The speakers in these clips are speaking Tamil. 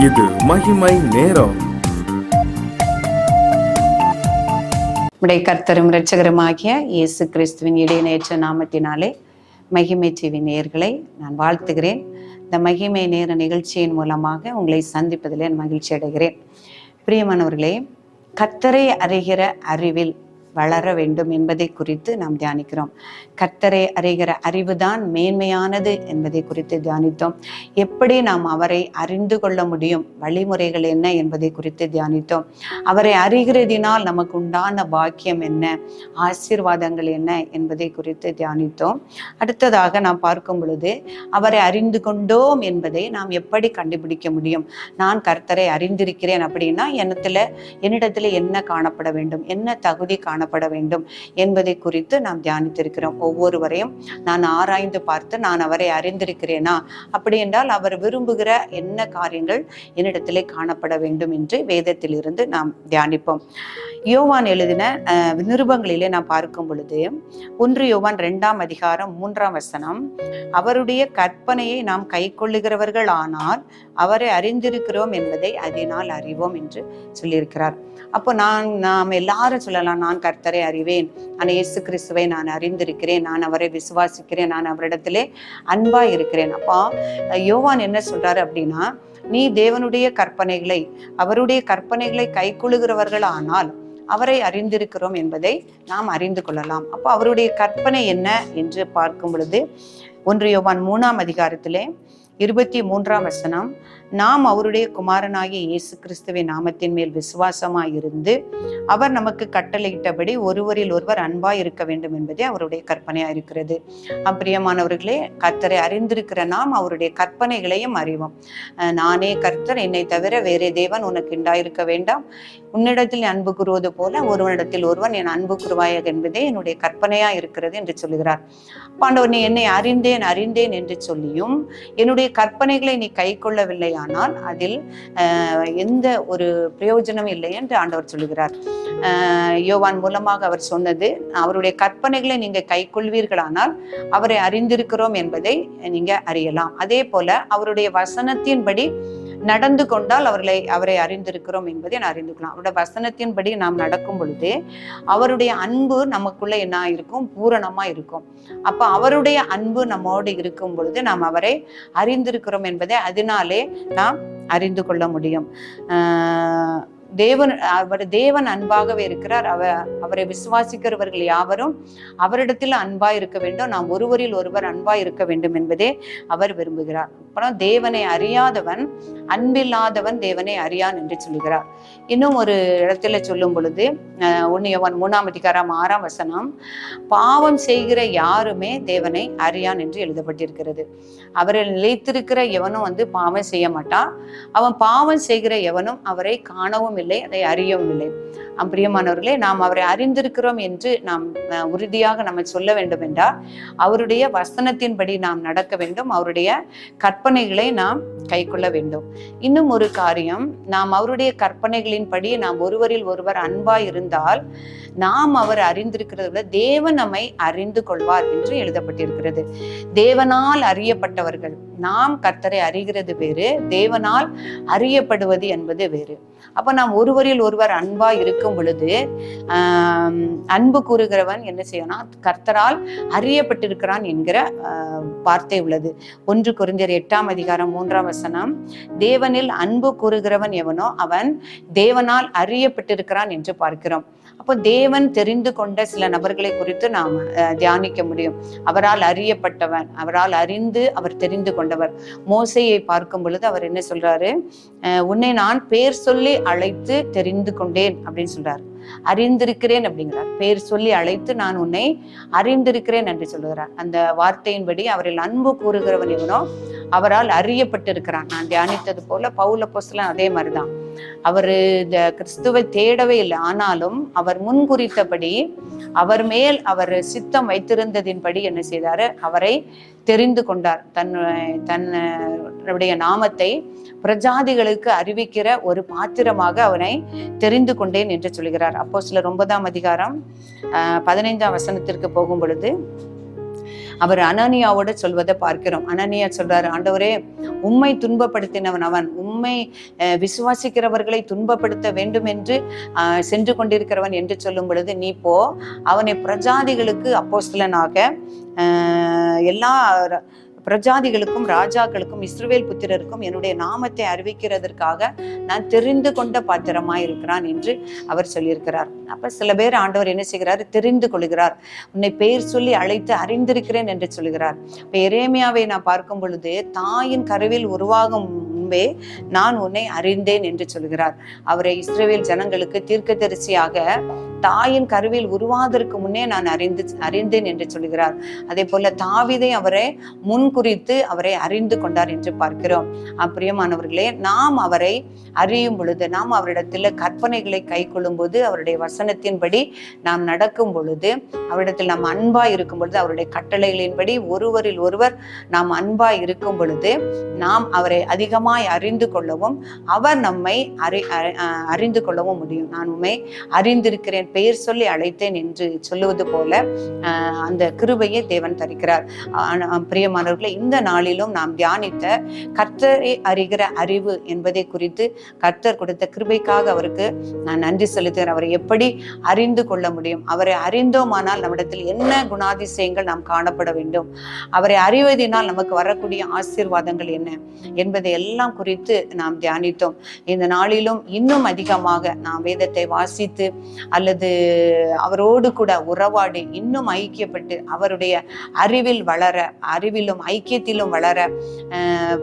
இது மகிமை நேரம். உடைய கர்த்தரும் இரட்சகருமாகிய இயேசு கிறிஸ்துவின் இடைநேற்ற நாமத்தினாலே மகிமை டிவி நேயர்களை நான் வாழ்த்துகிறேன். இந்த மகிமை நேர நிகழ்ச்சியின் மூலமாக உங்களை சந்திப்பதிலே மகிழ்ச்சி அடைகிறேன். பிரியமானவர்களே, கர்த்தரை அறிகிற அறிவில் வளர வேண்டும் என்பதை குறித்து நாம் தியானிக்கிறோம். கர்த்தரை அறிகிற அறிவுதான் மேன்மையானது என்பதை குறித்து தியானித்தோம். எப்படி நாம் அவரை அறிந்து கொள்ள முடியும், வழிமுறைகள் என்ன என்பதை குறித்து தியானித்தோம். அவரை அறிகிறதினால் நமக்கு உண்டான பாக்கியம் என்ன, ஆசீர்வாதங்கள் என்ன என்பதை குறித்து தியானித்தோம். அடுத்ததாக நாம் பார்க்கும் பொழுது, அவரை அறிந்து கொண்டோம் என்பதை நாம் எப்படி கண்டுபிடிக்க முடியும்? நான் கர்த்தரை அறிந்திருக்கிறேன் அப்படின்னா என்னிடத்துல என்ன காணப்பட வேண்டும், என்ன தகுதி காணப்பட வேண்டும் என்பதை குறித்து நாம் தியானித்திருக்கிறோம். ஒவ்வொருவரையும் நான் ஆராய்ந்து பார்த்து நான் அவரை அறிந்திருக்கிறேனா, அப்படி என்றால் அவர் விரும்புகிற என்ன காரியங்கள் என்னிடத்திலே காணப்பட வேண்டும் என்று வேதத்திலிருந்து நாம் தியானிப்போம். யோவான் எழுதின நிருபங்களிலே நாம் பார்க்கும் பொழுது 1 யோவான் 2ஆம் அதிகாரம் 3ஆம் வசனம், அவருடைய கற்பனையை நாம் கை கொள்ளுகிறவர்கள் ஆனால் அவரை அறிந்திருக்கிறோம் என்பதை அதனால் அறிவோம் என்று சொல்லியிருக்கிறார். அப்போ நாம் எல்லாரும் சொல்லலாம், நான் கர்த்தரை அறிவேன், நான் இயேசு கிறிஸ்துவை நான் அறிந்திருக்கிறேன், நான் அவரை விசுவாசிக்கிறேன், நான் அவரிடத்திலே அன்பா இருக்கிறேன். அப்போ யோவான் என்ன சொல்றாரு அப்படின்னா, நீ தேவனுடைய கற்பனைகளை, அவருடைய கற்பனைகளை கை கொள்ளுகிறவர்கள் ஆனால் அவரை அறிந்திருக்கிறோம் என்பதை நாம் அறிந்து கொள்ளலாம். அப்போ அவருடைய கற்பனை என்ன என்று பார்க்கும் பொழுது 1 யோவான் 3ஆம் அதிகாரத்திலே 23ஆம் வசனம், நாம் அவருடைய குமாரனாகிய இயேசு கிறிஸ்துவின் நாமத்தின் மேல் விசுவாசமாய் இருந்து அவர் நமக்கு கட்டளையிட்டபடி ஒருவரில் ஒருவர் அன்பாய் இருக்க வேண்டும் என்பதே அவருடைய கற்பனையா இருக்கிறது. பிரியமானவர்களே, கர்த்தரை அறிந்திருக்கிற நாம் அவருடைய கற்பனைகளையும் அறிவோம். நானே கர்த்தர், என்னை தவிர வேறே தேவன் உனக்கு உண்டாயிருக்க வேண்டாம், உன்னிடத்தில் அன்பு கூறுவது போல ஒருவனிடத்தில் ஒருவன் என் அன்பு கூறுவாயாக என்பதே என்னுடைய கற்பனையா இருக்கிறது என்று சொல்லுகிறார். ஆண்டவர், நீ என்னை அறிந்தேன் என்று சொல்லியும் என்னுடைய கற்பனைகளை நீ கை கொள்ளவில்லை ஆனால் அதில் எந்த ஒரு பிரயோஜனம் இல்லை என்று ஆண்டவர் சொல்லுகிறார். யோவான் மூலமாக அவர் சொன்னது, அவருடைய கற்பனைகளை நீங்க கை கொள்வீர்களானால் அவரை அறிந்திருக்கிறோம் என்பதை நீங்க அறியலாம். அதே போல அவருடைய வசனத்தின்படி நடந்து கொண்டால் அவரை அறிந்திருக்கிறோம் என்பதை நான் அறிந்து கொள்ளலாம். அவருடைய வசனத்தின்படி நாம் நடக்கும் பொழுது அவருடைய அன்பு நமக்குள்ள என்ன இருக்கும், பூரணமா இருக்கும். அப்ப அவருடைய அன்பு நம்மோடு இருக்கும் பொழுது நாம் அவரை அறிந்திருக்கிறோம் என்பதை அதனாலே நாம் அறிந்து கொள்ள முடியும். தேவன் அன்பாகவே இருக்கிறார். அவரை விசுவாசிக்கிறவர்கள் யாவரும் அவரிடத்தில் அன்பாய் இருக்க வேண்டும், நாம் ஒருவரில் ஒருவர் அன்பாய் இருக்க வேண்டும் என்பதே அவர் விரும்புகிறார். அப்புறம் தேவனை அறியாதவன், அன்பில்லாதவன் தேவனை அறியான் என்று சொல்லுகிறார். இன்னும் ஒரு இடத்துல சொல்லும் பொழுது 1 யோவான் 3ஆம் அதிகாரம் 6ஆம் வசனம், பாவம் செய்கிற யாருமே தேவனை அறியான் என்று எழுதப்பட்டிருக்கிறது. அவரை நிலைத்திருக்கிற எவனும் பாவம் செய்ய மாட்டான், அவன் பாவம் செய்கிற எவனும் அவரை காணவும் இல்லை, அதை அறியவும் இல்லை. பிரியமானவர்களே, நாம் அவரை அறிந்திருக்கிறோம் என்று நாம் உறுதியாக நம்ம சொல்ல வேண்டும் என்றால் அவருடைய வசனத்தின்படி நாம் நடக்க வேண்டும், அவருடைய கற்பனைகளை நாம் கை கொள்ள வேண்டும். இன்னும் ஒரு காரியம், நாம் அவருடைய கற்பனைகளின்படி நாம் ஒருவரில் ஒருவர் அன்பாய் இருந்தால் நாம் அவர் அறிந்திருக்கிறத விட தேவன் நம்மை அறிந்து கொள்வார் என்று எழுதப்பட்டிருக்கிறது. தேவனால் அறியப்பட்டவர்கள், நாம் கர்த்தரை அறிகிறது வேறு, தேவனால் அறியப்படுவது என்பது வேறு. அப்ப நாம் ஒருவரில் ஒருவர் அன்பா இருக்கும் பொழுது அன்பு கூறுகிறவன் என்ன செய்யணும், கர்த்தரால் அறியப்பட்டிருக்கிறான் என்கிற வார்த்தை உள்ளது. 1 கொரிந்தியர் 8ஆம் அதிகாரம் 3ஆம் வசனம், தேவனில் அன்பு கூறுகிறவன் எவனோ அவன் தேவனால் அறியப்பட்டிருக்கிறான் என்று பார்க்கிறோம். அப்போ தேவன் தெரிந்து கொண்ட சில நபர்களை குறித்து நாம் தியானிக்க முடியும். அவரால் அறியப்பட்டவன், அவரால் அறிந்து அவர் தெரிந்து கொண்டவர். மோசையை பார்க்கும் பொழுது அவர் என்ன சொல்றாரு, உன்னை நான் பேர் சொல்லி அழைத்து தெரிந்து கொண்டேன் அப்படின்னு சொல்றாரு. அறிந்திருக்கிறேன் அப்படிங்கிறார். பேர் சொல்லி அழைத்து நான் உன்னை அறிந்திருக்கிறேன் என்று சொல்லுகிறார். அந்த வார்த்தையின்படி அவரில் அன்பு கூறுகிறவன் எவனோ அவரால் அறியப்பட்டிருக்கிறான். நான் தியானித்தது போல பவுல் அப்போஸ்தலன் அதே மாதிரிதான். அவரு இந்த கிறிஸ்துவை தேடவே இல்லை, ஆனாலும் அவர் முன்குறித்தபடி அவர் மேல் அவர் சித்தம் வைத்திருந்ததின்படி என்ன செய்தாரு, அவரை தெரிந்து கொண்டார். தன்னுடைய நாமத்தை பிரஜாதிகளுக்கு அறிவிக்கிற ஒரு பாத்திரமாக அவனை தெரிந்து கொண்டேன் என்று சொல்கிறார். அப்போஸ்தலர் 9ஆம் அதிகாரம் 15ஆம் வசனத்திற்கு போகும் பொழுது, அவர் அனனியாவோட சொல்வதை பார்க்கிறோம். அனனியா சொல்றாரு, ஆண்டவரே, உம்மை துன்பப்படுத்தினவன் அவன், உம்மை விசுவாசிக்கிறவர்களை துன்பப்படுத்த வேண்டும் என்று சென்று கொண்டிருக்கிறவன் என்று சொல்லும் பொழுது, நீ போ, அவனை பிரஜாதிகளுக்கு அப்போஸ்தலனாக எல்லா பிரஜாதிகளுக்கும் ராஜாக்களுக்கும் இஸ்ரவேல் புத்திரருக்கும் என்னுடைய நாமத்தை அறிவிக்கிறதற்காக நான் தெரிந்து கொண்ட பாத்திரமாய் இருக்கிறான் என்று அவர் சொல்லியிருக்கிறார். அப்ப சில பேர் ஆண்டவர் என்ன செய்கிறார்? தெரிந்து கொள்கிறார். உன்னை பெயர் சொல்லி அழைத்து அறிந்திருக்கிறேன் என்று சொல்கிறார். இப்ப எரேமியாவை நான் பார்க்கும் பொழுது, தாயின் கருவில் உருவாகும் முன்பே நான் உன்னை அறிந்தேன் என்று சொல்கிறார். அவரை இஸ்ரவேல் ஜனங்களுக்கு தீர்க்கதரிசியாக தாயின் கருவில் உருவாவதற்கு முன்னே நான் அறிந்தேன் என்று சொல்கிறார். அதே போல தாவீதை அவரை முன்குறித்து அவரை அறிந்து கொண்டார் என்று பார்க்கிறோம். பிரியமானவர்களே, நாம் அவரை அறியும் பொழுது, நாம் அவரிடத்தில் கற்பனைகளை கை கொள்ளும் போது, அவருடைய வசனத்தின்படி நாம் நடக்கும் பொழுது, அவரிடத்தில் நாம் அன்பாய் இருக்கும் பொழுது, அவருடைய கட்டளைகளின்படி ஒருவரில் ஒருவர் நாம் அன்பாய் இருக்கும் பொழுது, நாம் அவரை அதிகமாய் அறிந்து கொள்ளவும் அவர் நம்மை அறிந்து கொள்ளவும் முடியும். நான் உண்மை அறிந்திருக்கிறேன், பெயர் சொல்லி அழைத்தேன் என்று சொல்லுவது போல அந்த கிருபையை தேவன் தருகிறார். பிரியமானவர்களே, இந்த நாளிலும் நாம் தியானித்த கர்த்தரை அறிகிற அறிவு என்பதை குறித்து கர்த்தர் கொடுத்த கிருபைக்காக அவருக்கு நான் நன்றி செலுத்துகிறேன். அவரை எப்படி அறிந்து கொள்ள முடியும்? அவரை அறிந்தோமானால் நம்மிடத்தில் என்ன குணாதிசயங்கள் நாம் காணப்பட வேண்டும்? அவரை அறிவதனால் நமக்கு வரக்கூடிய ஆசீர்வாதங்கள் என்ன என்பதை எல்லாம் குறித்து நாம் தியானித்தோம். இந்த நாளிலும் இன்னும் அதிகமாக நாம் வேதத்தை வாசித்து அல்லது அவரோடு கூட உறவாடி இன்னும் ஐக்கியப்பட்டு அவருடைய அறிவில் வளர, அறிவிலும் ஐக்கியத்திலும் வளர,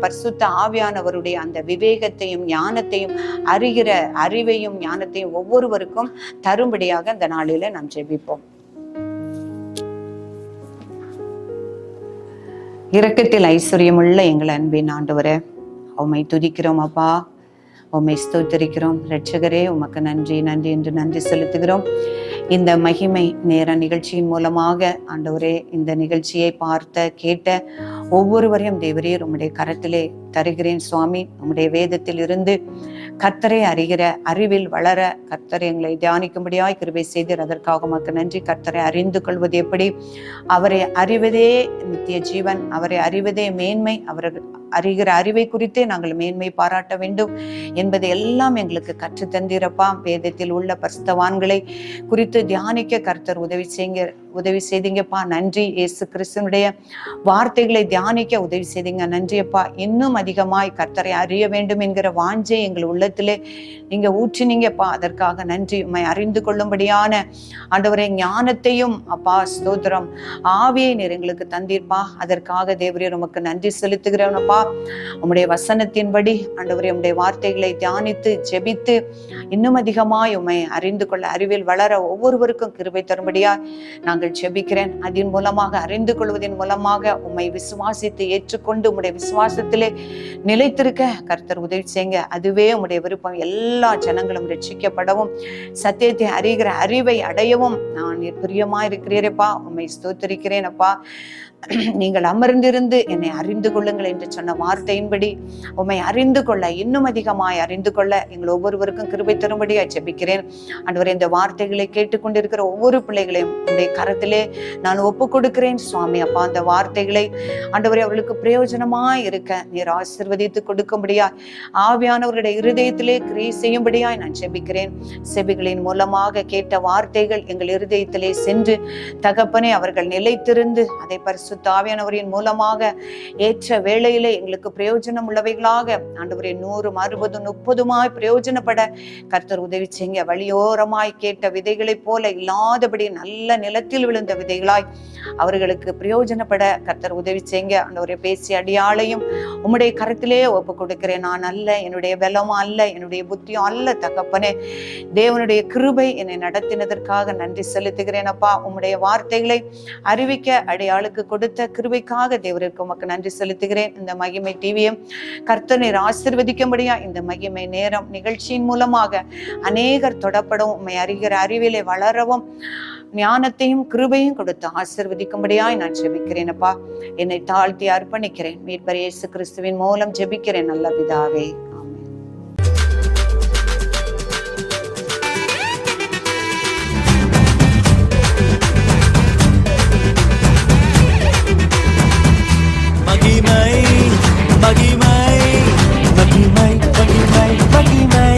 பரிசுத்த ஆவியானவருடைய அந்த விவேகத்தையும் ஞானத்தையும் அறிகிற அறிவையும் ஞானத்தையும் ஒவ்வொருவருக்கும் தரும்படியாக இந்த நாளில நாம் ஜெபிப்போம். இரக்கத்தில் ஐஸ்வர்யமுள்ள எங்கள் அன்பின் ஆண்டவரே, உம்மை துதிக்கிறோம் அப்பா, உம்மை ஸ்தோத்திரிக்கிறோம். இரட்சகரே, உமக்கு நன்றி நன்றி என்று நன்றி செலுத்துகிறோம். இந்த மகிமை நேர நிகழ்ச்சியின் மூலமாக ஆண்டவரே, இந்த நிகழ்ச்சியை பார்த்த கேட்ட ஒவ்வொருவரையும் தேவரீர் உம்முடைய கரத்திலே தருகிறேன் சுவாமி. உம்முடைய வேதத்தில் இருந்து கர்த்தரை அறிகிற அறிவில் வளர கர்த்தரை எங்களை தியானிக்கும்படியாய் கிருபை செய்தீர். அதற்காக உமக்கு நன்றி. கர்த்தரை அறிந்து கொள்வது எப்படி? அவரை அறிவதே நித்திய ஜீவன், அவரை அறிவதே மேன்மை, அவர் அறிகிற அறிவை குறித்தே நாங்கள் மேன்மை பாராட்ட வேண்டும் என்பதை எல்லாம் எங்களுக்கு கற்று தந்தீரப்பா. வேதத்தில் உள்ள பரிசுத்தவான்களை குறித்து தியானிக்க கர்த்தர் உதவி செய்தீங்கப்பா. நன்றி. இயேசு கிறிஸ்துவனுடைய வார்த்தைகளை தியானிக்க உதவி செய்தீங்க. நன்றியப்பா. இன்னும் அதிகமாய் கர்த்தரை அறிய வேண்டும் என்கிற வாஞ்சை எங்கள் உள்ளத்திலே நீங்க ஊற்றினீங்கப்பா. அதற்காக நன்றி. உம்மை அறிந்து கொள்ளும்படியான ஆண்டவரே ஞானத்தையும் அப்பா ஸ்தோத்திரம் ஆவியை நீர் எங்களுக்கு தந்தீர்ப்பா. அதற்காக தேவரீர் உமக்கு நன்றி செலுத்துகிறோம்ப்பா. உம்முடைய வசனத்தின்படி ஆண்டவரே உம்முடைய வார்த்தைகளை தியானித்து ஜெபித்து இன்னும் அதிகமாய் உம்மை அறிந்து கொள்ள அறிவில் வளர ஒவ்வொருவருக்கும் கிருபை தரும்படியா நாங்கள் ஜெபிக்கிறேன். அதன் மூலமாக அறிந்து கொள்வதன் மூலமாக உம்மை விசுவாசித்து ஏற்றுக்கொண்டு உம்முடைய விசுவாசத்திலே நிலைத்திருக்க கர்த்தர் உதவி செய்யுங்க. அதுவே உம்முடைய விருப்பம். எல்லா ஜனங்களும் ரட்சிக்கப்படவும் சத்தியத்தை அறிகிற அறிவை அடையவும் நான் பிரியமாயிருக்கிறீரப்பா. உம்மை ஸ்தோத்திரிக்கிறேன் அப்பா. நீங்கள் அமர்ந்திருந்து என்னை அறிந்து கொள்ளுங்கள் என்று சொன்ன வார்த்தையின்படி உம்மை அறிந்து கொள்ள, இன்னும் அதிகமாய் அறிந்து கொள்ள எங்கள் ஒவ்வொருவருக்கும் கிருபை தரும்படியா ஜெபிக்கிறேன். ஆண்டவரே, இந்த வார்த்தைகளை கேட்டுக்கொண்டிருக்கிற ஒவ்வொரு பிள்ளைகளையும் உங்களுடைய கரத்திலே நான் ஒப்பு கொடுக்கிறேன் சுவாமி. அப்பா, அந்த வார்த்தைகளை ஆண்டவரே அவர்களுக்கு பிரயோஜனமாய் இருக்க நீர் ஆசீர்வதித்து கொடுக்கும்படியா ஆவியானவர்களுடைய இருதயத்திலே கிரியை செய்யும்படியாய் நான் ஜெபிக்கிறேன். செவிகளின் மூலமாக கேட்ட வார்த்தைகள் எங்கள் இருதயத்திலே சென்று தகப்பனே அவர்கள் நிலைத்திருந்து அதை பரிசுத்த ஆவியானவரின் மூலமாக ஏற்ற வேளையிலே எங்களுக்கு பிரயோஜனம் உள்ளவைகளாக ஆண்டவரே 100, 60, 30 பிரயோஜனப்பட கர்த்தர் உதவி செய்யுங்க. வழியோரமாய் கேட்ட விதைகளைப் போல இல்லாதபடி நல்ல நிலத்தில் விழுந்த விதைகளாய் அவர்களுக்கு பிரயோஜனப்பட கர்த்தர் உதவி செய்யுங்க. ஆண்டவரே, பேசி அடியாளையும் உம்முடைய கரத்திலே ஒப்பு கொடுக்கிறேன். நான் அல்ல, என்னுடைய பலமும் அல்ல, என்னுடைய புத்தியும் அல்ல தகப்பனே. தேவனுடைய கிருபை என்னை நடத்தினதற்காக நன்றி செலுத்துகிறேன் அப்பா. உம்முடைய வார்த்தைகளை அறிவிக்க அடியாளுக்கு கொடுத்த கிருபைக்காக தேவருக்கு உமக்கு நன்றி செலுத்துகிறேன். இந்த மகிமை டிவியும் கர்த்தர் ஆசீர்வதிக்கும்படியா இந்த மகிமை நேரம் நிகழ்ச்சியின் மூலமாக அநேகர் தொடப்படவும் உம்மை அறிகிற அறிவிலே வளரவும் ஞானத்தையும் கிருபையும் கொடுத்து ஆசீர்வதிக்கும்படியாய் நான் ஜெபிக்கிறேன் அப்பா. என்னை தாழ்த்தி அர்ப்பணிக்கிறேன். மீட்பர் இயேசு கிறிஸ்துவின் மூலம் ஜெபிக்கிறேன் நல்ல பிதாவே. ஆமென். மகிமை மகிமை மகிமை மகிமை மகிமை